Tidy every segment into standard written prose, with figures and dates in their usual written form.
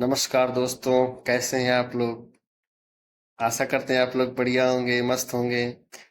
नमस्कार दोस्तों, कैसे हैं आप लोग। आशा करते हैं आप लोग बढ़िया होंगे, मस्त होंगे।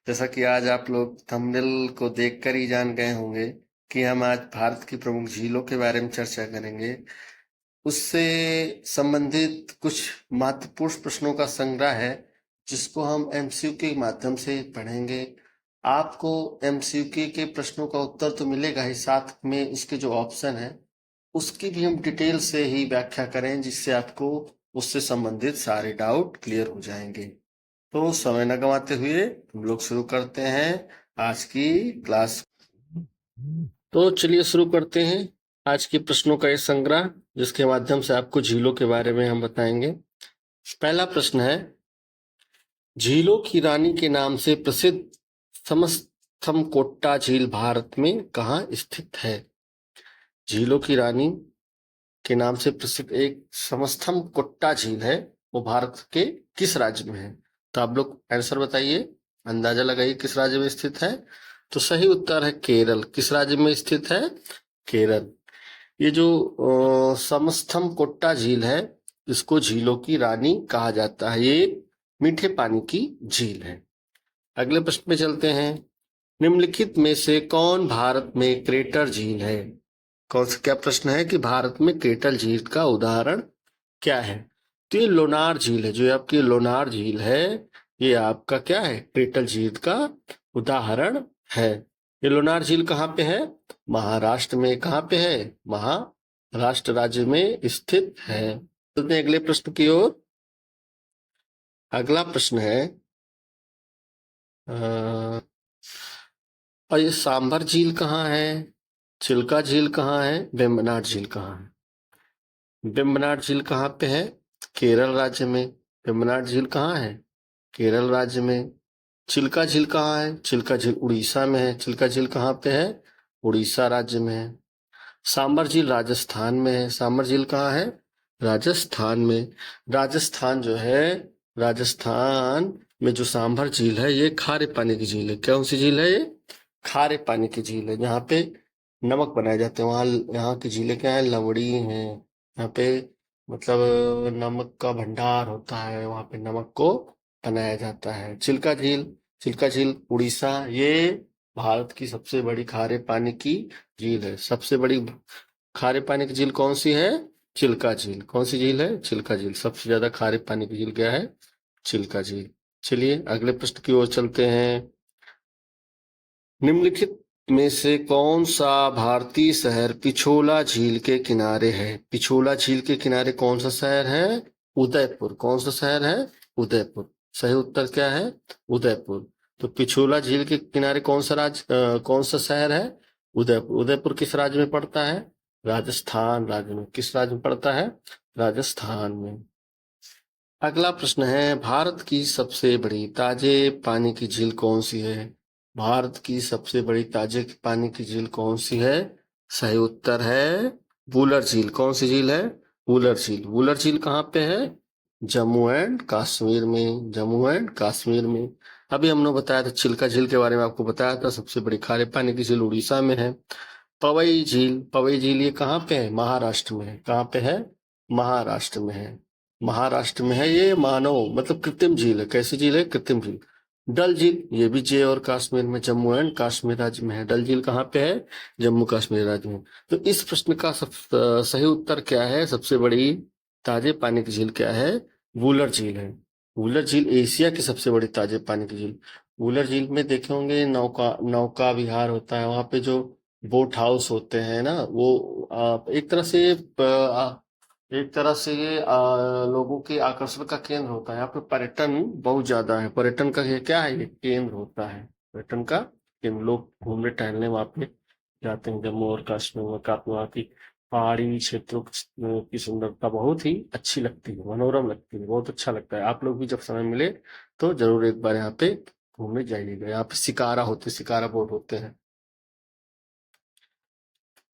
जैसा कि आज आप लोग थंबनेल को देखकर ही जान गए होंगे कि हम आज भारत की प्रमुख झीलों के बारे में चर्चा करेंगे। उससे संबंधित कुछ महत्वपूर्ण प्रश्नों का संग्रह है जिसको हम एमसीक्यू के माध्यम से पढ़ेंगे। आपको एमसीक्यू के प्रश्नों का उत्तर तो मिलेगा ही, साथ में उसके जो ऑप्शन है उसकी भी हम डिटेल से ही व्याख्या करें, जिससे आपको उससे संबंधित सारे डाउट क्लियर हो जाएंगे। तो समय न गंवाते हुए हम लोग शुरू करते हैं आज की क्लास। तो चलिए शुरू करते हैं आज के प्रश्नों का एक संग्रह, जिसके माध्यम से आपको झीलों के बारे में हम बताएंगे। पहला प्रश्न है, झीलों की रानी के नाम से प्रसिद्ध समस्थमकोट्टा झील भारत में कहाँ स्थित है। झीलों की रानी के नाम से प्रसिद्ध एक समस्थमकोट्टा झील है, वो भारत के किस राज्य में है। तो आप लोग आंसर बताइए, अंदाजा लगाइए किस राज्य में स्थित है। तो सही उत्तर है केरल। किस राज्य में स्थित है? केरल। ये जो समस्थमकोट्टा झील है, इसको झीलों की रानी कहा जाता है। ये मीठे पानी की झील है। अगले प्रश्न में चलते हैं। निम्नलिखित में से कौन भारत में क्रेटर झील है। कौन सा क्या प्रश्न है कि भारत में क्रेटर झील का उदाहरण क्या है। तो ये लोनार झील है। जो आपकी लोनार झील है, ये आपका क्या है, क्रेटर झील का उदाहरण है। ये लोनार झील कहाँ पे है? महाराष्ट्र में। कहाँ पे है? महाराष्ट्र राज्य में स्थित है। चलते हैं अगले प्रश्न की ओर। अगला प्रश्न है, और ये सांभर झील कहाँ है, चिल्का झील कहाँ है, वेम्बनाड झील कहाँ है। वेम्बनाड झील कहाँ पे है? केरल राज्य में। वेम्बनाड झील कहाँ है? केरल राज्य में। चिल्का झील कहाँ है? चिल्का झील उड़ीसा में है। चिल्का झील कहाँ पे है? उड़ीसा राज्य में है। सांबर झील राजस्थान में है। सांबर झील कहाँ है? राजस्थान में। राजस्थान जो है, राजस्थान में जो सांभर झील है, ये खारे पानी की झील है। कौन सी झील है? ये खारे पानी की झील है, जहाँ पे नमक बनाए जाते हैं। वहाँ यहाँ की झीलें क्या है? लवड़ी हैं। यहाँ पे मतलब नमक का भंडार होता है, वहाँ पे नमक को बनाया जाता है। चिल्का झील, चिल्का झील उड़ीसा, ये भारत की सबसे बड़ी खारे पानी की झील है। सबसे बड़ी खारे पानी की झील कौन सी है? चिल्का झील। कौन सी झील है? चिल्का झील। सबसे ज्यादा खारे पानी की झील क्या है? चिल्का झील। चलिए अगले प्रश्न की ओर चलते हैं। निम्नलिखित में से कौन सा भारतीय शहर पिछोला झील के किनारे है। पिछोला झील के किनारे कौन सा शहर है? उदयपुर। कौन सा शहर है? उदयपुर। सही उत्तर क्या है? उदयपुर। तो पिछोला झील के किनारे कौन सा शहर है? उदयपुर। उदयपुर किस राज्य में पड़ता है? राजस्थान राज्य में। किस राज्य में पड़ता है? राजस्थान में। अगला प्रश्न है, भारत की सबसे बड़ी ताजे पानी की झील कौन सी है। भारत की सबसे बड़ी ताजे पानी की झील कौन सी है? सही उत्तर है वुलर झील। कौन सी झील है? वुलर झील। वुलर झील कहाँ पे है? जम्मू एंड कश्मीर में। जम्मू एंड कश्मीर में। अभी हमने बताया था, चिल्का झील के बारे में आपको बताया था, सबसे बड़ी खारे पानी की झील उड़ीसा में है। पवई झील, पवई झील ये कहाँ पे है? महाराष्ट्र में है। कहाँ पे है? महाराष्ट्र में है। महाराष्ट्र में है। ये मानव मतलब कृत्रिम झील है। कैसी झील है? कृत्रिम झील। डल झील, ये भी जे और कश्मीर में, जम्मू एंड कश्मीर राज्य में है। डल झील कहाँ पे है? जम्मू कश्मीर राज्य में। तो इस प्रश्न का सही उत्तर क्या है? सबसे बड़ी ताजे पानी की झील क्या है? वुलर झील है। वुलर झील एशिया की सबसे बड़ी ताजे पानी की झील। वुलर झील में देखे होंगे नौका नौका विहार होता है। वहां पे जो बोट हाउस होते हैं ना, वो एक तरह से ये लोगों के आकर्षण का केंद्र होता है। यहाँ पे पर्यटन बहुत ज्यादा है। पर्यटन का ये क्या है? ये केंद्र होता है। पर्यटन का केंद्र। लोग घूमने टहलने वहाँ पे जाते हैं। जम्मू और कश्मीर में काफी वहाँ की पहाड़ी क्षेत्रों की सुंदरता बहुत ही अच्छी लगती है, मनोरम लगती है, बहुत अच्छा लगता है। आप लोग भी जब समय मिले तो जरूर एक बार यहाँ पे घूमने जाइएगा। यहाँ पे शिकारा बोट होते हैं।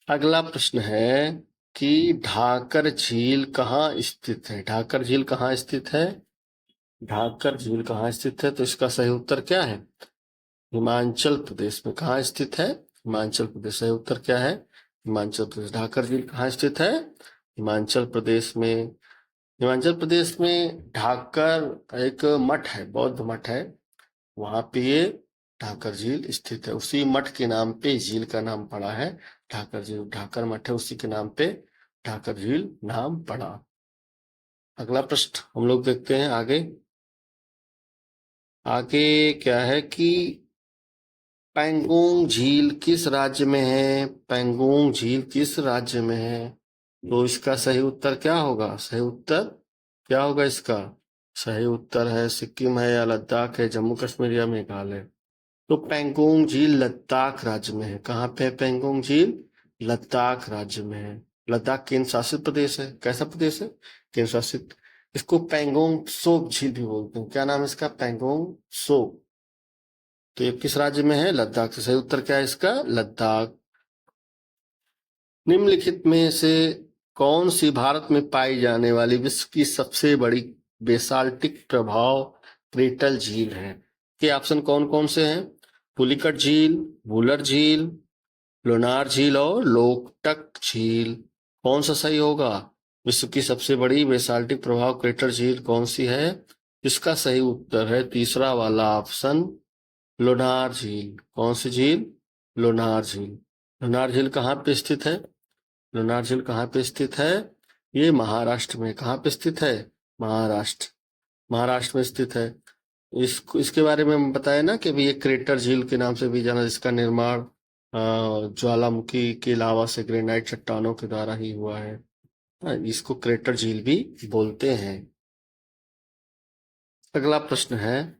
अगला प्रश्न है कि ढाकर झील कहाँ स्थित है। ढाकर झील कहाँ स्थित है? ढाकर झील कहाँ स्थित है? तो इसका सही उत्तर क्या है? हिमाचल प्रदेश में। कहाँ स्थित है? हिमाचल प्रदेश। सही उत्तर क्या है? हिमाचल प्रदेश। ढाकर झील कहाँ स्थित है? हिमाचल प्रदेश में। हिमाचल प्रदेश में ढाकर एक मठ है, बौद्ध मठ है, वहां पे ये ढाकर झील स्थित है। उसी मठ के नाम पे झील का नाम पड़ा है ढाकर झील। ढाकर मठ है, उसी के नाम पे ढाकर झील नाम पड़ा। अगला प्रश्न हम लोग देखते हैं आगे। आगे क्या है कि पेंगोंग झील किस राज्य में है? पेंगोंग झील किस राज्य में है? तो इसका सही उत्तर क्या होगा? सही उत्तर क्या होगा इसका? सही उत्तर है सिक्किम है, या लद्दाख है, जम्मू कश्मीर या मेघालय। तो पेंगोंग झील लद्दाख राज्य में है। कहाँ पे है पेंगोंग झील? लद्दाख राज्य में है। लद्दाख केंद्र शासित प्रदेश है। कैसा प्रदेश है? केंद्र शासित। इसको पेंगोंग त्सोक झील भी बोलते हैं। क्या नाम है इसका? पेंगोंग त्सोक। तो ये किस राज्य में है? लद्दाख। तो सही उत्तर क्या है इसका? लद्दाख। निम्नलिखित में से कौन सी भारत में पाई जाने वाली विश्व की सबसे बड़ी बेसाल्टिक प्रभाव क्रेटल झील है? के ऑप्शन कौन कौन से हैं? पुलिकट झील, वुलर झील, लोनार झील और लोकटक झील। कौन सा सही होगा? विश्व की सबसे बड़ी बेसाल्टिक प्रभाव क्रेटर झील कौन सी है? इसका सही उत्तर है तीसरा वाला ऑप्शन, लोनार झील। कौन सी झील? लोनार झील। लोनार झील कहाँ पे स्थित है? लोनार झील कहाँ पे स्थित है? ये महाराष्ट्र में। कहाँ पे स्थित है? महाराष्ट्र। महाराष्ट्र में स्थित है। इसके बारे में हम बताया ना कि भी ये क्रेटर झील के नाम से भी जाना, जिसका निर्माण ज्वालामुखी के लावा से ग्रेनाइट चट्टानों के द्वारा ही हुआ है। इसको क्रेटर झील भी बोलते हैं। अगला प्रश्न है,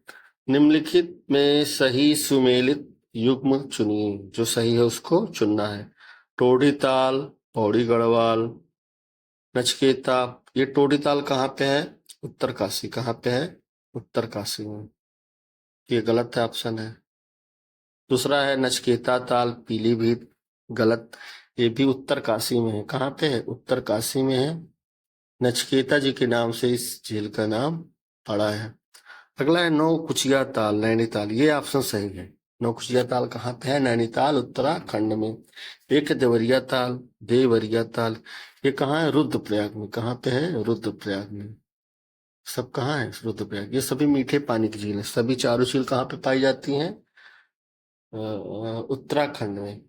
निम्नलिखित में सही सुमेलित युग्म चुनिए। जो सही है उसको चुनना है। टोडी ताल, पौड़ी गढ़वाल, नचकेता। ये टोडी ताल कहाँ पे है? उत्तरकाशी। कहाँ पे है? उत्तरकाशी में। ये गलत है, ऑप्शन है। दूसरा है नचकेता ताल, पीलीभीत। गलत। ये भी उत्तरकाशी में है। कहाँ पे है? उत्तरकाशी में है। नचकेता जी के नाम से इस झील का नाम पड़ा है। अगला है नौकुचिया ताल, नैनीताल। ये ऑप्शन सही है। नौकुचिया ताल कहाँ पे है? नैनीताल, उत्तराखंड में। एक है देवरिया ताल, देवरिया ताल। ये कहाँ है? रुद्रप्रयाग में। कहाँ पे है? रुद्रप्रयाग में। सब कहाँ है? रुद्रप्रयाग। ये सभी मीठे पानी की झील है। सभी चारों झील कहाँ पे पाई जाती हैं? उत्तराखंड में।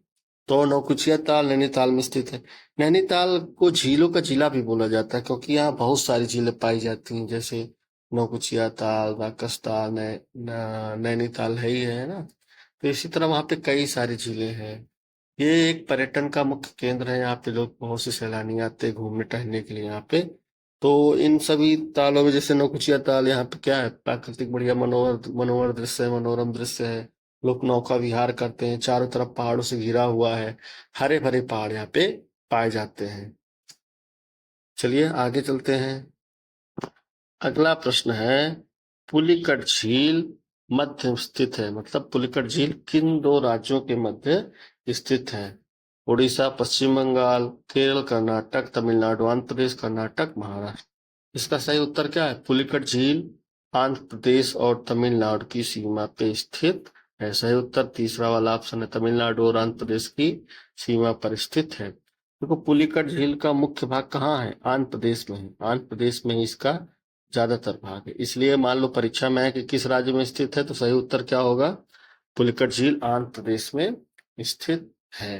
तो नौकुचिया ताल नैनीताल में स्थित है। नैनीताल को झीलों का जिला भी बोला जाता है, क्योंकि यहाँ बहुत सारी झीलें पाई जाती हैं, जैसे नौकुचिया ताल, राकस ताल, नैनीताल है ही है ना। तो इसी तरह वहाँ पे कई सारी झीलें हैं। ये एक पर्यटन का मुख्य केंद्र है। यहाँ पे लोग, बहुत से सैलानी आते हैं घूमने टहलने के लिए यहाँ पे। तो इन सभी तालों में, जैसे नौकुचिया ताल, यहाँ पे क्या है? प्राकृतिक बढ़िया मनोहर मनोहर दृश्य है, मनोरम दृश्य है। लोग नौका विहार करते हैं। चारों तरफ पहाड़ों से घिरा हुआ है। हरे भरे पहाड़ यहाँ पे पाए जाते हैं। चलिए आगे चलते हैं। अगला प्रश्न है, पुलिकट झील मध्य में स्थित है। मतलब पुलिकट झील किन दो राज्यों के मध्य स्थित है? उड़ीसा, पश्चिम बंगाल, केरल, कर्नाटक, तमिलनाडु, आंध्र प्रदेश, कर्नाटक, महाराष्ट्र। इसका सही उत्तर क्या है? पुलिकट झील आंध्र प्रदेश और तमिलनाडु की सीमा पे स्थित है। सही उत्तर तीसरा वाला ऑप्शन है, तमिलनाडु और आंध्र प्रदेश की सीमा पर स्थित है। देखो, पुलिकट झील का मुख्य भाग कहाँ है? आंध्र प्रदेश में है। आंध्र प्रदेश में ही इसका ज्यादातर भाग है। इसलिए मान लो परीक्षा में है कि किस राज्य में स्थित है, तो सही उत्तर क्या होगा? पुलिकट झील आंध्र प्रदेश में स्थित है।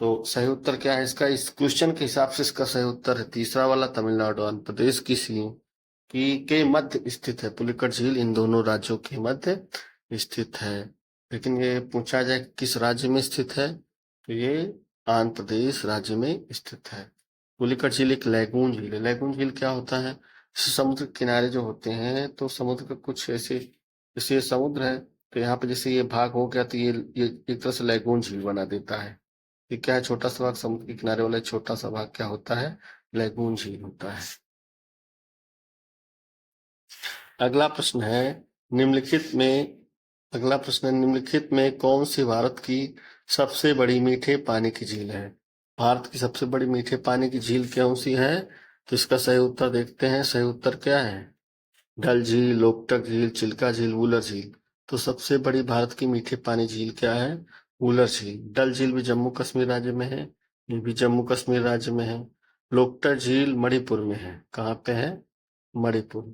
तो सही उत्तर क्या है इसका? इस क्वेश्चन के हिसाब से इसका सही उत्तर है तीसरा वाला, तमिलनाडु आंध्र प्रदेश की सीमा की के मध्य स्थित है। पुलिकट झील इन दोनों राज्यों के मध्य स्थित है। लेकिन ये पूछा जाए किस राज्य में स्थित है, तो ये आंध्र प्रदेश राज्य में स्थित है। पुलिकट झील एक लैगून झील है। लैगून झील क्या होता है? समुद्र किनारे जो होते हैं, तो समुद्र का कुछ ऐसे, जैसे समुद्र है, तो यहाँ पे जैसे ये भाग हो गया, तो ये एक तरह से लैगून झील बना देता है। ये क्या है? छोटा सा भाग, समुद्र के किनारे वाला छोटा सा भाग क्या होता है? लैगून झील होता है। अगला प्रश्न है, निम्नलिखित में अगला प्रश्न है, निम्नलिखित में कौन सी भारत की सबसे बड़ी मीठे पानी की झील है? भारत की सबसे बड़ी मीठे पानी की झील कौन सी है? तो इसका सही उत्तर देखते हैं। सही उत्तर क्या है? डल झील, लोकटक झील, चिल्का झील, वुलर झील। तो सबसे बड़ी भारत की मीठे पानी झील क्या है? वुलर झील। डल झील भी जम्मू कश्मीर राज्य में है। ये भी जम्मू कश्मीर राज्य में है। लोकटक झील मणिपुर में है। कहाँ पे है? मणिपुर।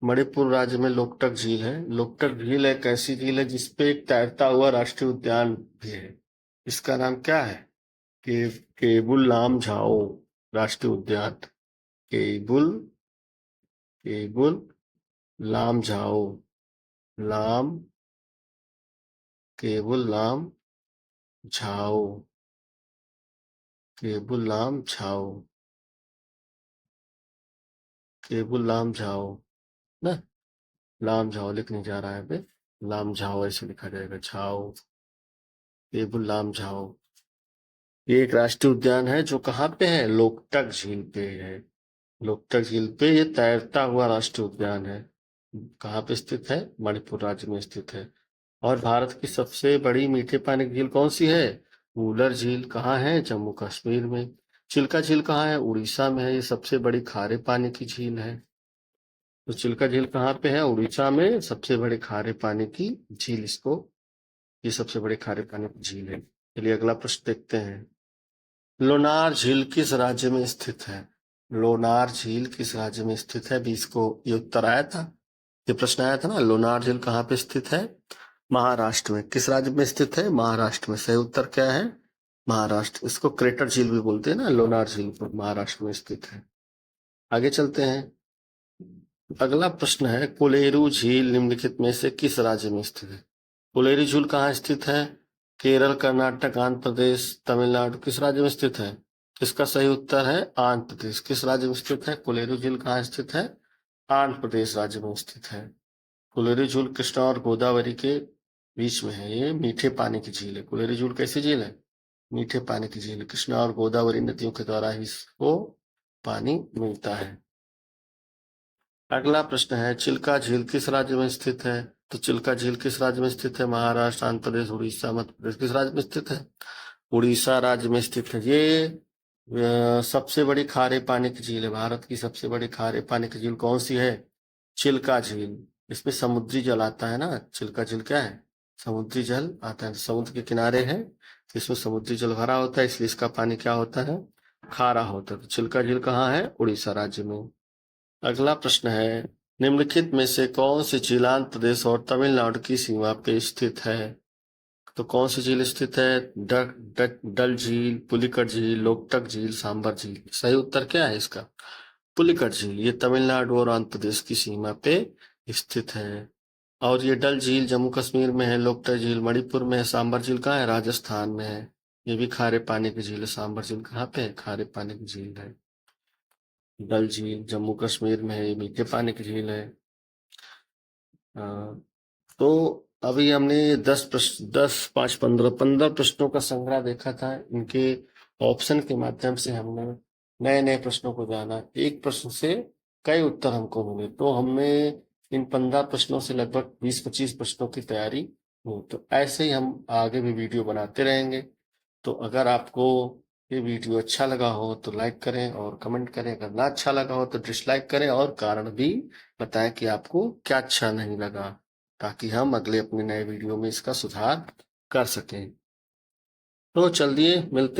मणिपुर राज्य में लोकटक झील है। लोकटक झील एक ऐसी झील है जिसपे एक तैरता हुआ राष्ट्रीय उद्यान भी है। इसका नाम क्या है? केबुल लामझाओ राष्ट्रीय उद्यान। केबुल केबुल लामझाओ लाम केबुल लाम झाओ केबुल लाम झाओ केबुल लाम झाओ ना, लाम झाओ लिख नहीं जा रहा है पे, लाम झाओ ऐसे लिखा जाएगा, झाओ, केबुल लाम झाओ। ये एक राष्ट्रीय उद्यान है जो कहाँ पे है? लोकटक झील पे है। लोकटक झील पे ये तैरता हुआ राष्ट्रीय उद्यान है। कहाँ पे स्थित है? मणिपुर राज्य में स्थित है। और भारत की सबसे बड़ी मीठे पानी की झील कौन सी है? वूलर झील। कहाँ है? जम्मू कश्मीर में। चिल्का झील कहाँ है? उड़ीसा में है। ये सबसे बड़ी खारे पानी की झील है। तो चिल्का झील कहाँ पे है? उड़ीसा में। सबसे बड़े खारे पानी की झील इसको, ये सबसे बड़े खारे पानी की झील है। चलिए अगला प्रश्न देखते हैं। लोनार झील किस राज्य में स्थित है? लोनार झील किस राज्य में स्थित है? भी इसको ये उत्तर आया था, ये प्रश्न आया था ना। लोनार झील कहाँ पे स्थित है? महाराष्ट्र में। किस राज्य में स्थित है? महाराष्ट्र में। सही उत्तर क्या है? महाराष्ट्र। इसको क्रेटर झील भी बोलते हैं ना, लोनार झील को, महाराष्ट्र में स्थित है। आगे चलते हैं। अगला प्रश्न है, कोलेरू झील निम्नलिखित में से किस राज्य में स्थित है? कोलेरू झील कहाँ स्थित है? केरल, कर्नाटक, आंध्र प्रदेश, तमिलनाडु। किस राज्य में स्थित है? इसका सही उत्तर है आंध्र प्रदेश। किस राज्य में स्थित है? कोलेरू झील कहाँ स्थित है? आंध्र प्रदेश राज्य में स्थित है। कोलेरू झील कृष्णा और गोदावरी के बीच में है। ये मीठे पानी की झील है। कोलेरू झील कैसी झील है? मीठे पानी की झील। कृष्णा और गोदावरी नदियों के द्वारा ही इसको पानी मिलता है। अगला प्रश्न है, चिल्का झील किस राज्य में स्थित है? तो चिल्का झील किस राज्य में स्थित है? महाराष्ट्र, आंध्र प्रदेश, उड़ीसा, मध्य प्रदेश। किस राज्य में स्थित है? उड़ीसा राज्य में स्थित है। ये सबसे बड़ी खारे पानी की झील है। भारत की सबसे बड़ी खारे पानी की झील कौन सी है? चिल्का झील। इसमें समुद्री जल आता है ना। चिल्का झील क्या है? समुद्री जल आता है। समुद्र के किनारे है, इसमें समुद्री जल भरा होता है, इसलिए इसका पानी क्या होता है? खारा होता है। तो चिल्का झील कहाँ है? उड़ीसा राज्य में। अगला प्रश्न है, निम्नलिखित में से कौन सी झील आंध्र प्रदेश और तमिलनाडु की सीमा पे स्थित है? तो कौन सी झील स्थित है? डल झील, पुलिकट झील, लोकटक झील, सांबर झील। सही उत्तर क्या है इसका? पुलिकट झील। ये तमिलनाडु और आंध्र प्रदेश की सीमा पे स्थित है। और ये डल झील जम्मू कश्मीर में है, लोकटक झील मणिपुर में है, सांबर झील कहाँ है? राजस्थान में है। ये भी खारे पानी की झील है। सांबर झील कहाँ पे है? खारे पानी की झील है। डल झील जम्मू कश्मीर में है, ये मीठे पानी की झील है। तो अभी हमने 10 प्रश्न, 10, 5, 15 प्रश्नों का संग्रह देखा था। इनके ऑप्शन के माध्यम से हमने नए नए प्रश्नों को जाना। एक प्रश्न से कई उत्तर हमको मिले, तो हमें इन 15 प्रश्नों से लगभग 20-25 प्रश्नों की तैयारी हुई। तो ऐसे ही हम आगे भी वीडियो बनाते रहेंगे। तो अगर आपको ये वीडियो अच्छा लगा हो तो लाइक करें और कमेंट करें। अगर ना अच्छा लगा हो तो डिसलाइक करें और कारण भी बताएं कि आपको क्या अच्छा नहीं लगा, ताकि हम अगले अपने नए वीडियो में इसका सुधार कर सकें। तो चलिए मिलते हैं।